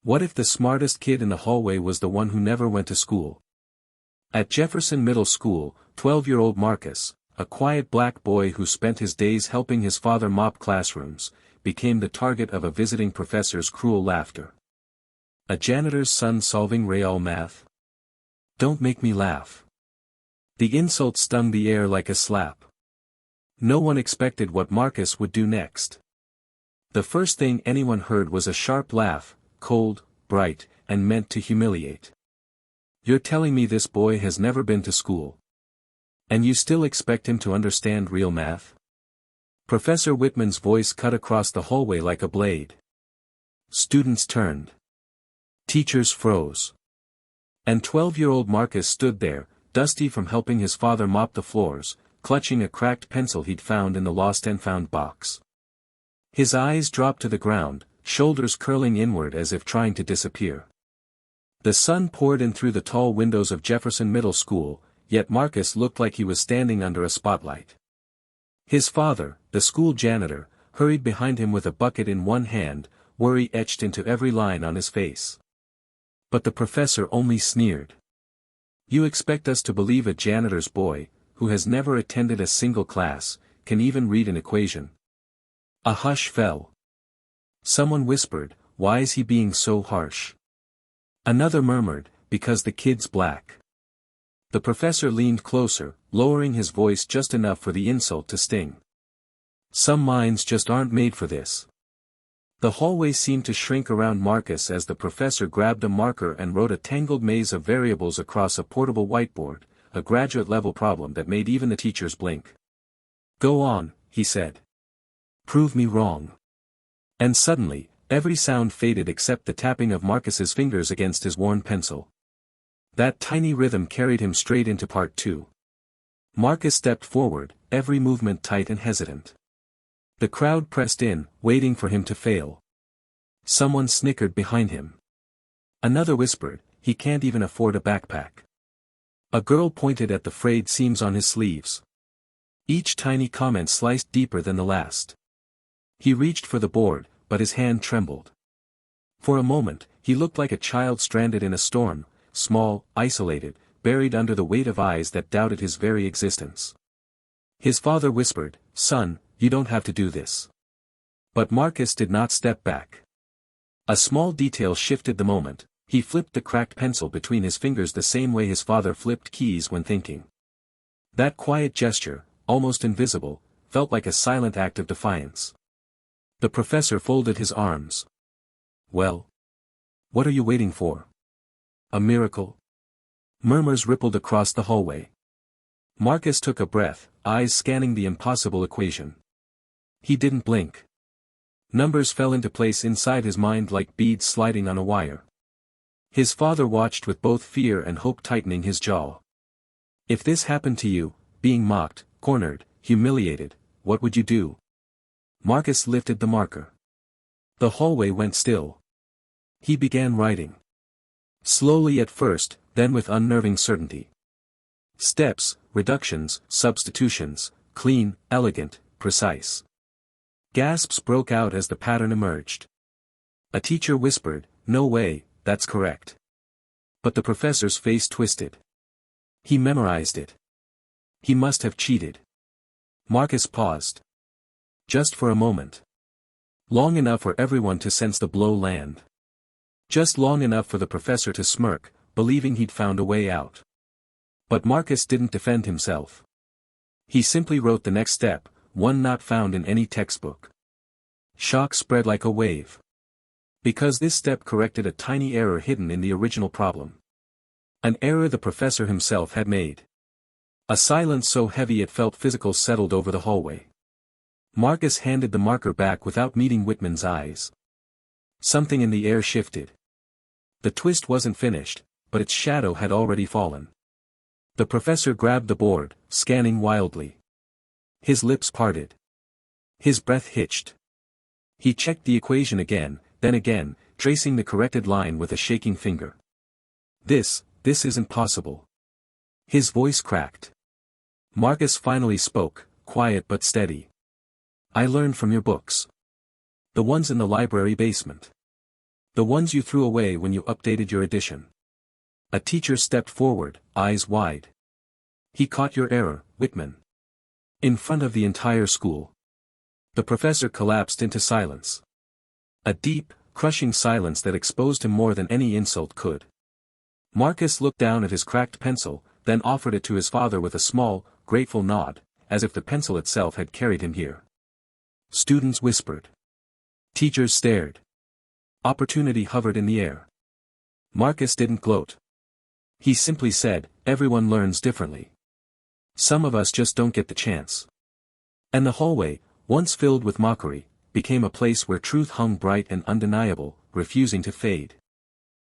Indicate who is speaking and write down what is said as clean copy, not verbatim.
Speaker 1: What if the smartest kid in the hallway was the one who never went to school? At Jefferson Middle School, 12-year-old Marcus, a quiet black boy who spent his days helping his father mop classrooms, became the target of a visiting professor's cruel laughter. A janitor's son solving real math? Don't make me laugh. The insult stung the air like a slap. No one expected what Marcus would do next. The first thing anyone heard was a sharp laugh, cold, bright, and meant to humiliate. You're telling me this boy has never been to school? And you still expect him to understand real math? Professor Whitman's voice cut across the hallway like a blade. Students turned. Teachers froze. And 12-year-old Marcus stood there, dusty from helping his father mop the floors, clutching a cracked pencil he'd found in the lost and found box. His eyes dropped to the ground, shoulders curling inward as if trying to disappear. The sun poured in through the tall windows of Jefferson Middle School, yet Marcus looked like he was standing under a spotlight. His father, the school janitor, hurried behind him with a bucket in one hand, worry etched into every line on his face. But the professor only sneered. You expect us to believe a janitor's boy, who has never attended a single class, can even read an equation? A hush fell. Someone whispered, why is he being so harsh? Another murmured, because the kid's black. The professor leaned closer, lowering his voice just enough for the insult to sting. Some minds just aren't made for this. The hallway seemed to shrink around Marcus as the professor grabbed a marker and wrote a tangled maze of variables across a portable whiteboard, a graduate-level problem that made even the teachers blink. Go on, he said. Prove me wrong. And suddenly, every sound faded except the tapping of Marcus's fingers against his worn pencil. That tiny rhythm carried him straight into part 2. Marcus stepped forward, every movement tight and hesitant. The crowd pressed in, waiting for him to fail. Someone snickered behind him. Another whispered, he can't even afford a backpack. A girl pointed at the frayed seams on his sleeves. Each tiny comment sliced deeper than the last. He reached for the board, but his hand trembled. For a moment, he looked like a child stranded in a storm, small, isolated, buried under the weight of eyes that doubted his very existence. His father whispered, son, you don't have to do this. But Marcus did not step back. A small detail shifted the moment, he flipped the cracked pencil between his fingers the same way his father flipped keys when thinking. That quiet gesture, almost invisible, felt like a silent act of defiance. The professor folded his arms. Well? What are you waiting for? A miracle? Murmurs rippled across the hallway. Marcus took a breath, eyes scanning the impossible equation. He didn't blink. Numbers fell into place inside his mind like beads sliding on a wire. His father watched with both fear and hope tightening his jaw. If this happened to you, being mocked, cornered, humiliated, what would you do? Marcus lifted the marker. The hallway went still. He began writing. Slowly at first, then with unnerving certainty. Steps, reductions, substitutions, clean, elegant, precise. Gasps broke out as the pattern emerged. A teacher whispered, no way, that's correct. But the professor's face twisted. He memorized it. He must have cheated. Marcus paused. Just for a moment. Long enough for everyone to sense the blow land. Just long enough for the professor to smirk, believing he'd found a way out. But Marcus didn't defend himself. He simply wrote the next step, one not found in any textbook. Shock spread like a wave. Because this step corrected a tiny error hidden in the original problem. An error the professor himself had made. A silence so heavy it felt physical settled over the hallway. Marcus handed the marker back without meeting Whitman's eyes. Something in the air shifted. The twist wasn't finished, but its shadow had already fallen. The professor grabbed the board, scanning wildly. His lips parted. His breath hitched. He checked the equation again, then again, tracing the corrected line with a shaking finger. This isn't possible. His voice cracked. Marcus finally spoke, quiet but steady. I learned from your books. The ones in the library basement. The ones you threw away when you updated your edition. A teacher stepped forward, eyes wide. He caught your error, Whitman. In front of the entire school. The professor collapsed into silence. A deep, crushing silence that exposed him more than any insult could. Marcus looked down at his cracked pencil, then offered it to his father with a small, grateful nod, as if the pencil itself had carried him here. Students whispered. Teachers stared. Opportunity hovered in the air. Marcus didn't gloat. He simply said, everyone learns differently. Some of us just don't get the chance. And the hallway, once filled with mockery, became a place where truth hung bright and undeniable, refusing to fade.